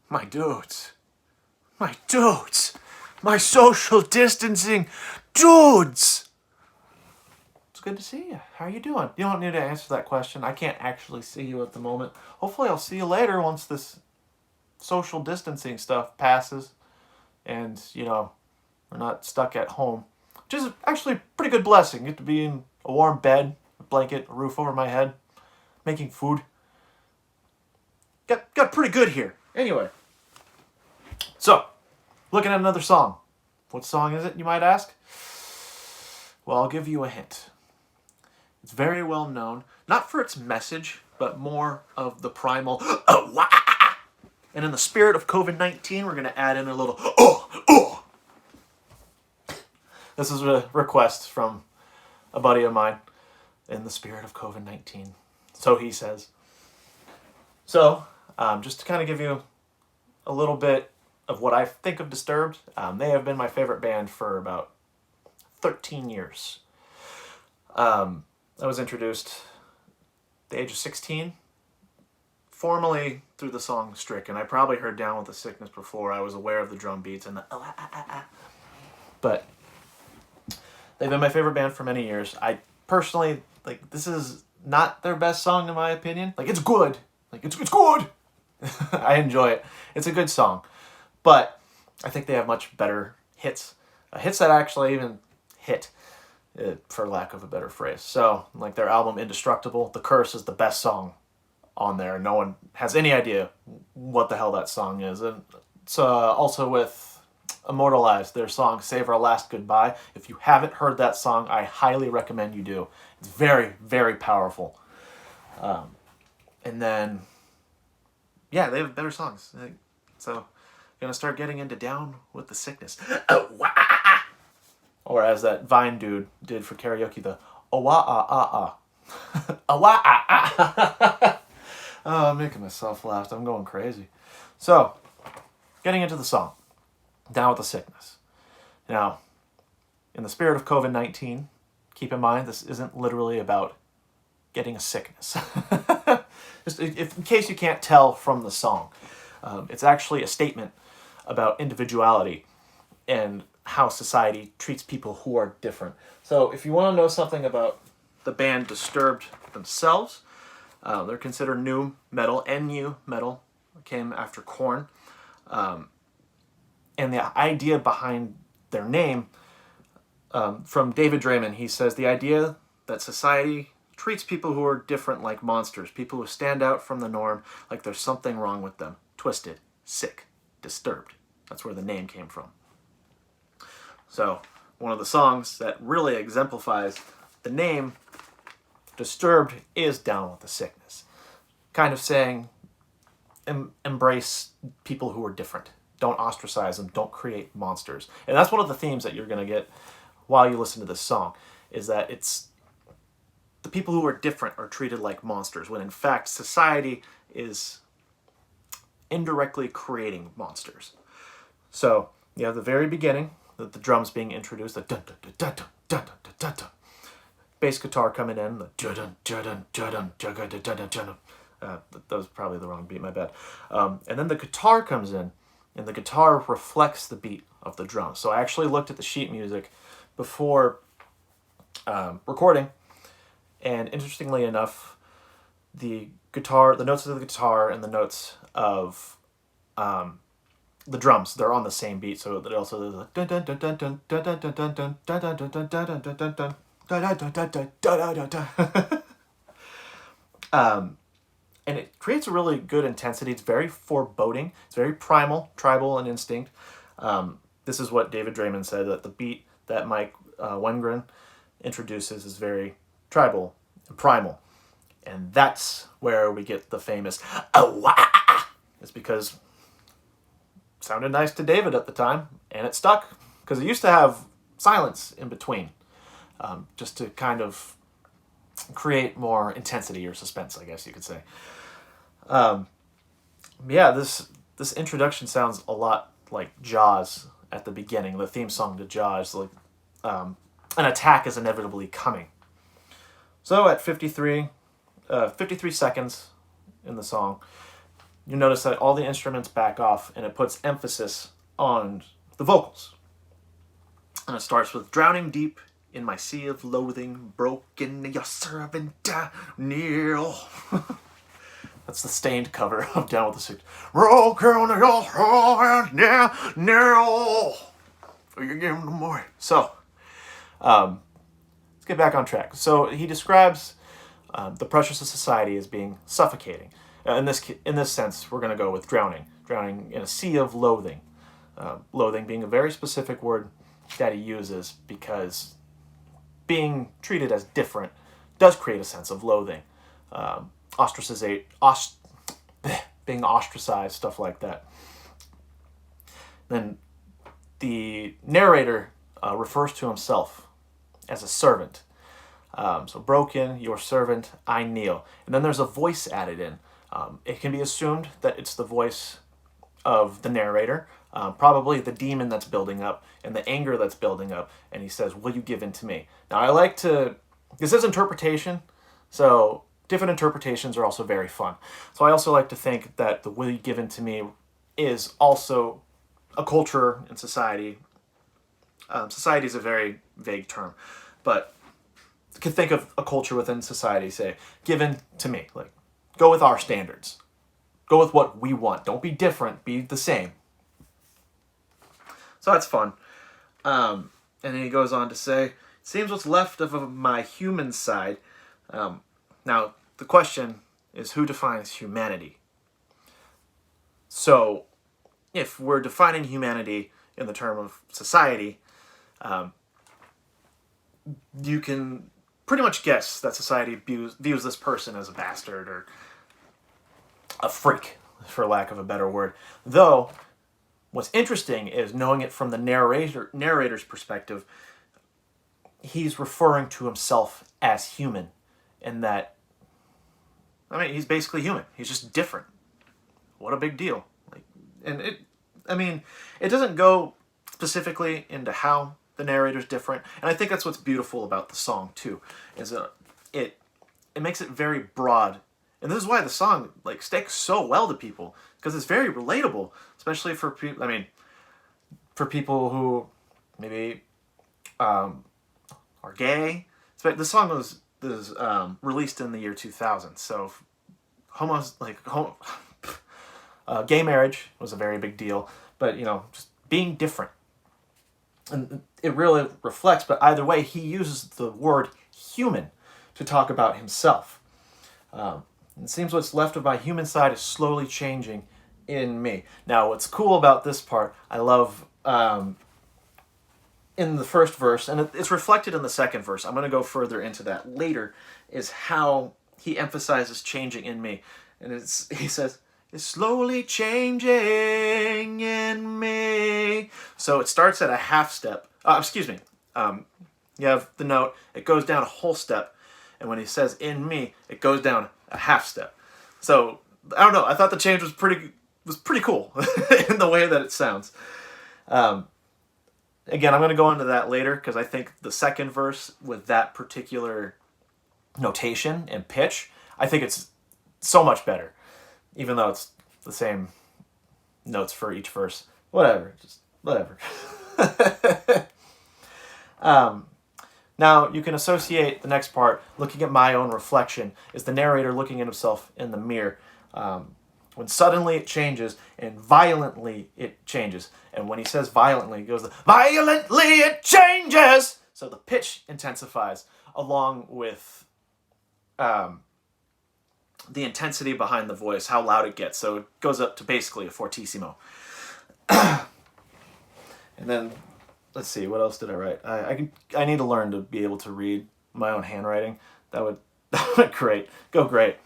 My dudes. My dudes. My social distancing dudes. It's good to see you. How are you doing? You don't need to answer that question. I can't actually see you at the moment. Hopefully I'll see you later once this social distancing stuff passes and, we're not stuck at home. Which is actually a pretty good blessing. Get to be in a warm bed, a blanket, a roof over my head, making food. Got pretty good here. Anyway. So, looking at another song. What song is it, you might ask? Well, I'll give you a hint. It's very well known, not for its message, but more of the primal, oh, wah! And in the spirit of COVID-19, we're going to add in a little, oh, oh! This is a request from a buddy of mine in the spirit of COVID-19. So he says. So, just to kind of give you a little bit of what I think of Disturbed, they have been my favorite band for about 13 years. I was introduced at the age of 16, formally through the song Stricken. I probably heard Down with the Sickness before. I was aware of the drum beats and the But they've been my favorite band for many years. I personally, this is not their best song in my opinion. It's good. It's good. I enjoy it. It's a good song. But I think they have much better hits. Hits that actually even hit, for lack of a better phrase. So, their album Indestructible, The Curse is the best song on there. No one has any idea what the hell that song is. And it's also with Immortalized, their song Save Our Last Goodbye. If you haven't heard that song, I highly recommend you do. It's very, very powerful. And then, yeah, they have better songs. So, gonna start getting into Down with the Sickness. Or as that Vine dude did for karaoke, the oh-wah-ah-ah-ah. Oh, I'm making myself laugh. I'm going crazy. So, getting into the song, Down with the Sickness. Now, in the spirit of COVID-19, keep in mind this isn't literally about getting a sickness. Just in case you can't tell from the song. It's actually a statement about individuality and how society treats people who are different. So if you want to know something about the band Disturbed themselves, they're considered nu metal. NU metal came after Korn. And the idea behind their name, from David Draymond, he says, the idea that society treats people who are different like monsters, people who stand out from the norm like there's something wrong with them. Twisted, sick, disturbed. That's where the name came from. So, one of the songs that really exemplifies the name Disturbed is Down with the Sickness. Kind of saying, embrace people who are different. Don't ostracize them. Don't create monsters. And that's one of the themes that you're going to get while you listen to this song, is that it's the people who are different are treated like monsters, when in fact society is indirectly creating monsters. So, you have the very beginning, the drums being introduced, the dun dun dun dun dun dun dun dun, bass guitar coming in, the dun dun dun dun dun dun dun dun. That was probably the wrong beat, my bad. And then the guitar comes in, and the guitar reflects the beat of the drums. So I actually looked at the sheet music before recording, and interestingly enough, the notes of the guitar and the notes of the drums, they're on the same beat. So that also there's a dun dun dun dun dun dun dun dun dun dun dun dun dun dun dun dun dun dun. And it creates a really good intensity. It's very foreboding. It's very primal, tribal, and instinct. This is what David Draymond said, that the beat that Mike Wengren introduces is very tribal and primal. And that's where we get the famous "oh-wah." It's because it sounded nice to David at the time, and it stuck, because it used to have silence in between, just to kind of create more intensity or suspense, I guess you could say. Yeah, this introduction sounds a lot like Jaws at the beginning, the theme song to Jaws, like an attack is inevitably coming. So at 53 seconds in the song, you notice that all the instruments back off and it puts emphasis on the vocals. And it starts with drowning deep in my sea of loathing, broken your servant Daniel. That's the Stained cover of Down with the Sickness. Broken your servant Daniel. You give him the more. So, let's get back on track. So he describes the pressures of society as being suffocating. In this sense, we're going to go with drowning in a sea of loathing. Loathing being a very specific word that he uses because being treated as different does create a sense of loathing. Being ostracized, stuff like that. Then the narrator refers to himself as a servant. So broken, your servant, I kneel. And then there's a voice added in. It can be assumed that it's the voice of the narrator, probably the demon that's building up and the anger that's building up. And he says, will you give in to me? Now I like to, this is interpretation, so different interpretations are also very fun. So I also like to think that the will you give in to me is also a culture in society. Society is a very vague term, but you can think of a culture within society, say, given to me, like, go with our standards. Go with what we want. Don't be different, be the same. So that's fun. And then he goes on to say, seems what's left of my human side. Now, the question is, who defines humanity? So, if we're defining humanity in the term of society, you can pretty much guess that society views this person as a bastard or a freak, for lack of a better word. Though, what's interesting is knowing it from the narrator's perspective, he's referring to himself as human, in that, I mean, he's basically human. He's just different. What a big deal. It doesn't go specifically into how the narrator's different, and I think that's what's beautiful about the song too, is it makes it very broad, and this is why the song sticks so well to people, because it's very relatable, especially for people. I mean, for people who maybe are gay. The song was released in the year 2000, so gay marriage was a very big deal, but just being different. And it really reflects, but either way, he uses the word human to talk about himself. It seems what's left of my human side is slowly changing in me. Now, what's cool about this part, I love in the first verse, and it's reflected in the second verse, I'm going to go further into that later, is how he emphasizes changing in me. And he says, it's slowly changing in me. So it starts at a half step. You have the note, it goes down a whole step. And when he says in me, it goes down a half step. So, I don't know, I thought the change was pretty cool in the way that it sounds. Again, I'm going to go into that later, because I think the second verse with that particular notation and pitch, I think it's so much better. Even though it's the same notes for each verse. Whatever. Now, you can associate the next part, looking at my own reflection, is the narrator looking at himself in the mirror. When suddenly it changes, and violently it changes. And when he says violently, it goes, violently it changes! So the pitch intensifies, along with the intensity behind the voice, how loud it gets. So it goes up to basically a fortissimo. And then, let's see, what else did I write? I need to learn to be able to read my own handwriting. That would great. Go great.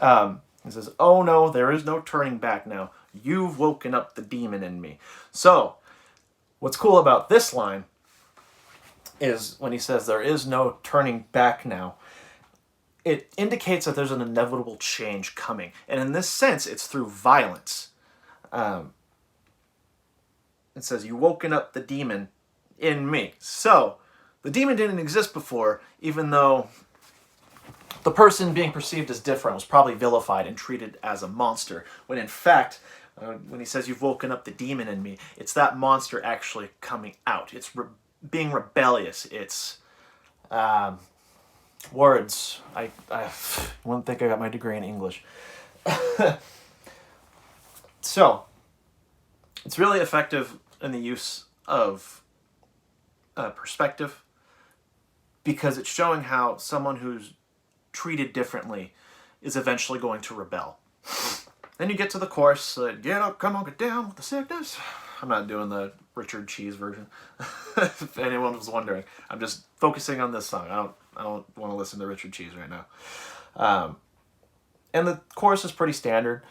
It says, oh no, there is no turning back now. You've woken up the demon in me. So, what's cool about this line is when he says there is no turning back now, it indicates that there's an inevitable change coming. And in this sense, it's through violence. It says, you woken up the demon in me. So, the demon didn't exist before, even though the person being perceived as different was probably vilified and treated as a monster, when in fact, when he says you've woken up the demon in me, it's that monster actually coming out. It's being rebellious. It's words. I wouldn't think I got my degree in English. So, it's really effective in the use of perspective, because it's showing how someone who's treated differently is eventually going to rebel. Then you get to the chorus, get up, come on, get down with the sickness. I'm not doing the Richard Cheese version, if anyone was wondering. I'm just focusing on this song. I don't want to listen to Richard Cheese right now. And the chorus is pretty standard.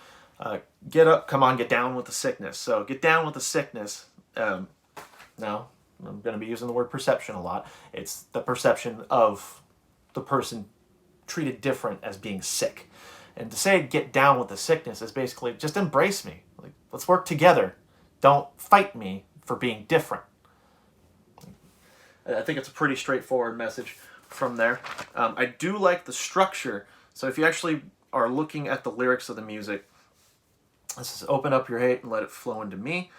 Get up, come on, get down with the sickness. So get down with the sickness. Now, I'm going to be using the word perception a lot. It's the perception of the person treated different as being sick. And to say get down with the sickness is basically just embrace me. Like, let's work together. Don't fight me for being different. I think it's a pretty straightforward message from there. I do like the structure. So if you actually are looking at the lyrics of the music, this is open up your hate and let it flow into me.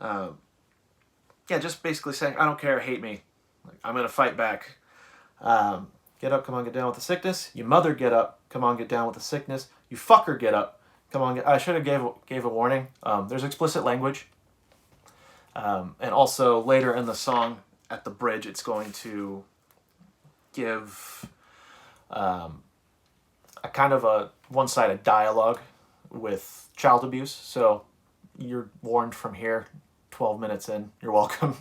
Yeah, just basically saying, I don't care, hate me. Like, I'm going to fight back. Get up, come on, get down with the sickness. You mother, get up, come on, get down with the sickness. You fucker, get up, come on. I should have gave a warning. There's explicit language. And also later in the song, at the bridge, it's going to give a kind of a one-sided dialogue with child abuse. So you're warned from here, 12 minutes in, you're welcome.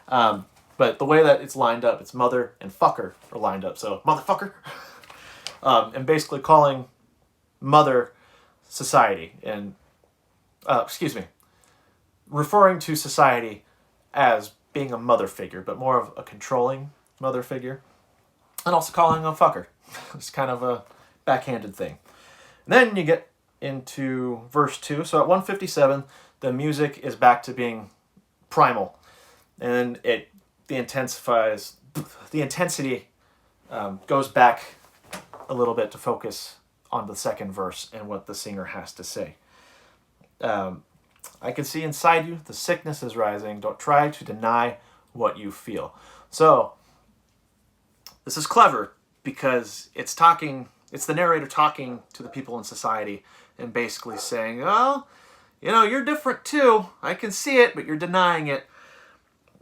But the way that it's lined up, it's mother and fucker are lined up. So motherfucker. And basically calling mother society and, referring to society as being a mother figure, but more of a controlling mother figure. And also calling them a fucker. It's kind of a backhanded thing. And then you get into verse 2. So at 157, the music is back to being primal. And the intensity goes back a little bit to focus on the second verse and what the singer has to say. I can see inside you, the sickness is rising. Don't try to deny what you feel. So, this is clever because it's the narrator talking to the people in society and basically saying, oh, you're different too. I can see it, but you're denying it.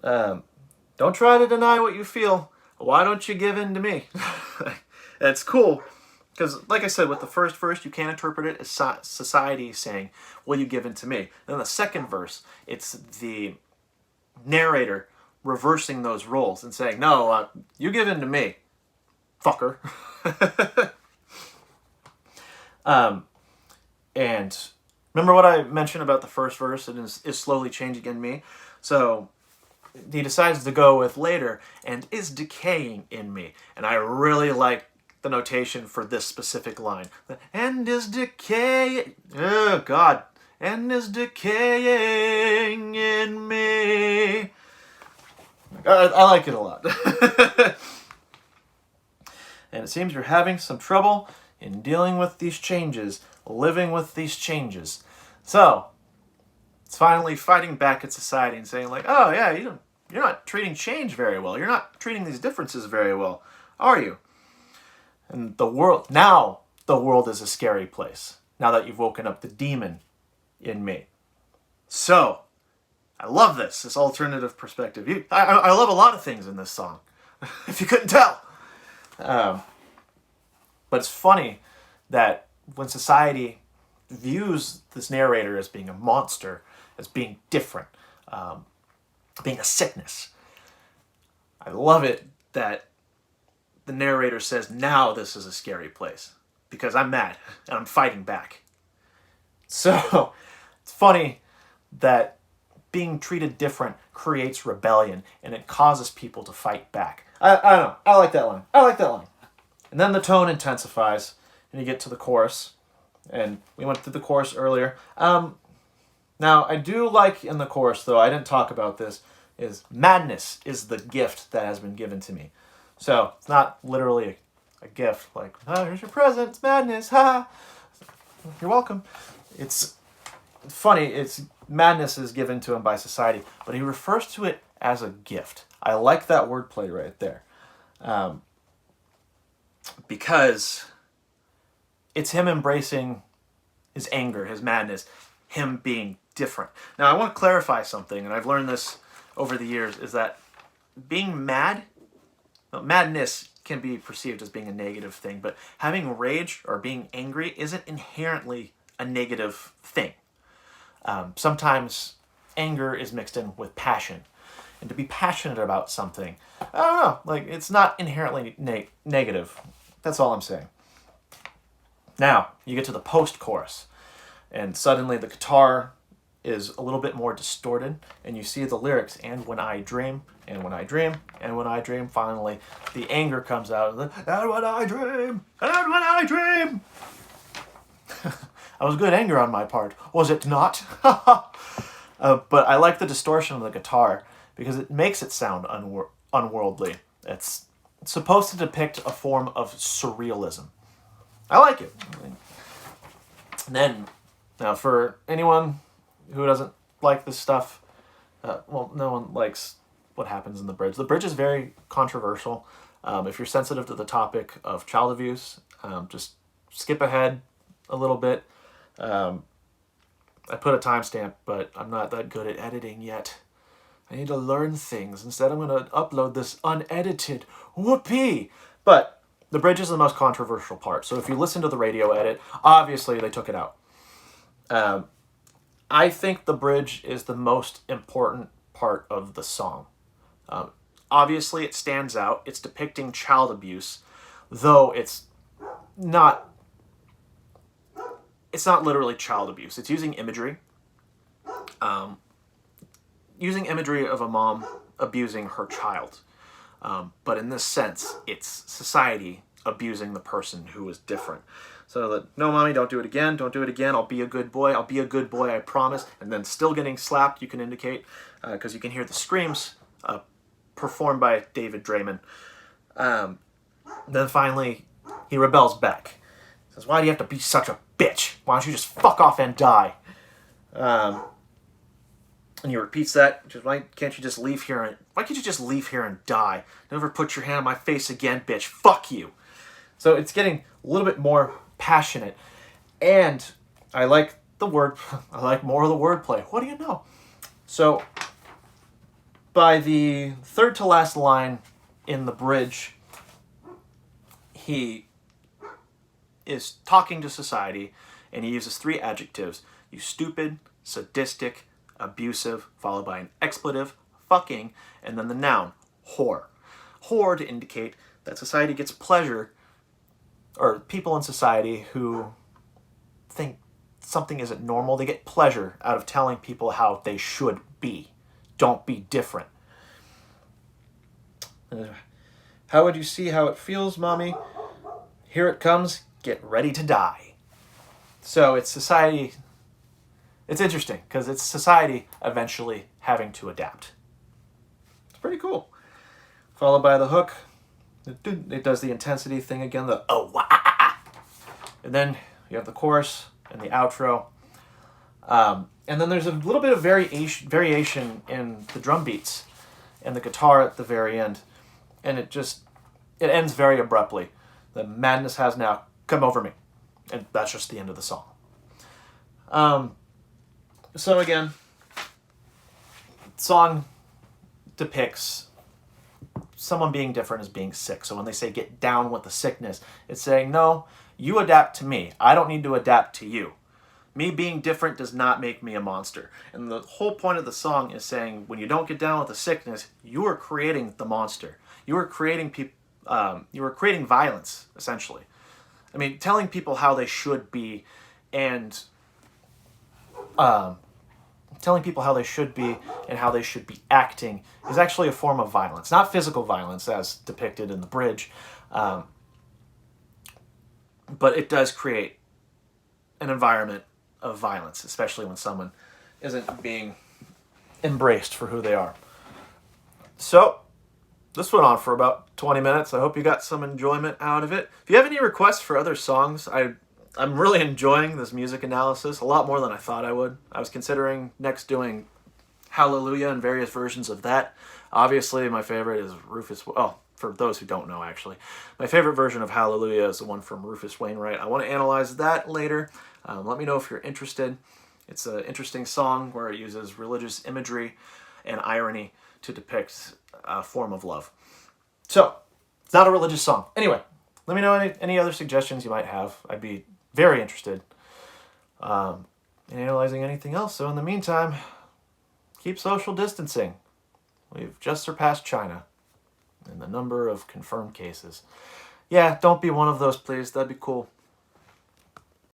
Don't try to deny what you feel. Why don't you give in to me? It's cool. Because, like I said, with the first verse, you can't interpret it as society saying, will you give in to me? Then the second verse, it's the narrator reversing those roles and saying, no, you give in to me, fucker. And remember what I mentioned about the first verse? It is slowly changing in me. So he decides to go with later, and is decaying in me. And I really like the notation for this specific line. And is decaying, oh God, and is decaying in me. I like it a lot. And it seems you're having some trouble in dealing with these changes, living with these changes. So, it's finally fighting back at society and saying like, oh yeah, you're not treating change very well. You're not treating these differences very well, are you? And the world is a scary place, now that you've woken up the demon in me. So, I love this alternative perspective. I love a lot of things in this song, if you couldn't tell. But it's funny that when society views this narrator as being a monster, as being different, being a sickness, I love it that the narrator says, now this is a scary place because I'm mad and I'm fighting back. So it's funny that being treated different creates rebellion and it causes people to fight back. I don't know. I like that line. And then the tone intensifies and you get to the chorus. And we went through the chorus earlier. Now, I do like in the chorus, though, I didn't talk about this, is madness is the gift that has been given to me. So, it's not literally a a gift. Like, oh, here's your present. It's madness. Ha! You're welcome. It's funny. It's madness is given to him by society, but he refers to it as a gift. I like that wordplay right there, because it's him embracing his anger, his madness, him being different. Now, I want to clarify something, and I've learned this over the years, is that being mad, madness can be perceived as being a negative thing, but having rage or being angry isn't inherently a negative thing. Sometimes anger is mixed in with passion. And to be passionate about something, I don't know, like, it's not inherently negative. That's all I'm saying. Now, you get to the post-chorus, and suddenly the guitar is a little bit more distorted, and you see the lyrics, and when I dream, and when I dream, and when I dream, finally, the anger comes out, and when I dream, and when I dream. That was good anger on my part, was it not? But I like the distortion of the guitar, because it makes it sound unworldly. It's supposed to depict a form of surrealism. I like it. And then, now for anyone who doesn't like this stuff, well, no one likes what happens in the bridge. The bridge is very controversial. If you're sensitive to the topic of child abuse, just skip ahead a little bit. I put a timestamp, but I'm not that good at editing yet. I need to learn things. Instead, I'm going to upload this unedited. Whoopee! But the bridge is the most controversial part. So if you listen to the radio edit, obviously they took it out. I think the bridge is the most important part of the song. Obviously, it stands out. It's depicting child abuse, though it's not literally child abuse. It's using imagery. Using imagery of a mom abusing her child. But in this sense, it's society abusing the person who is different. So that, no, mommy, don't do it again. Don't do it again. I'll be a good boy. I'll be a good boy, I promise. And then still getting slapped, you can indicate, because you can hear the screams performed by David Draymond. Then finally, he rebels back. He says, why do you have to be such a bitch? Why don't you just fuck off and die? And he repeats that. Just, why can't you just leave here and die? Never put your hand on my face again, bitch. Fuck you. So it's getting a little bit more passionate. And I like more of the wordplay. What do you know? So by the third to last line in the bridge, he is talking to society, and he uses 3 adjectives. You stupid, sadistic, abusive, followed by an expletive, fucking, and then the noun, whore. Whore to indicate that society gets pleasure, or people in society who think something isn't normal, they get pleasure out of telling people how they should be. Don't be different. How would you see how it feels, mommy? Here it comes. Get ready to die. So it's society. It's interesting because it's society eventually having to adapt. It's pretty cool. Followed by the hook. It does the intensity thing again. The oh wah. And then you have the chorus and the outro. And then there's a little bit of variation in the drum beats and the guitar at the very end. And it ends very abruptly. The madness has now come over me. And that's just the end of the song. So again, the song depicts someone being different as being sick. So when they say get down with the sickness, it's saying, no, you adapt to me. I don't need to adapt to you. Me being different does not make me a monster. And the whole point of the song is saying, when you don't get down with the sickness, you are creating the monster. You are creating violence, essentially. I mean, telling people how they should be and telling people how they should be and how they should be acting is actually a form of violence. Not physical violence as depicted in the bridge, but it does create an environment of violence, especially when someone isn't being embraced for who they are. So, this went on for about 20 minutes. I hope you got some enjoyment out of it. If you have any requests for other songs, I'm really enjoying this music analysis a lot more than I thought I would. I was considering next doing Hallelujah and various versions of that. Obviously, my favorite is Rufus. Oh, for those who don't know, actually, my favorite version of Hallelujah is the one from Rufus Wainwright. I want to analyze that later. Let me know if you're interested. It's an interesting song where it uses religious imagery and irony to depict a form of love. So, it's not a religious song. Anyway, let me know any other suggestions you might have. I'd be very interested in analyzing anything else. So in the meantime, keep social distancing. We've just surpassed China in the number of confirmed cases. Yeah, don't be one of those, please. That'd be cool.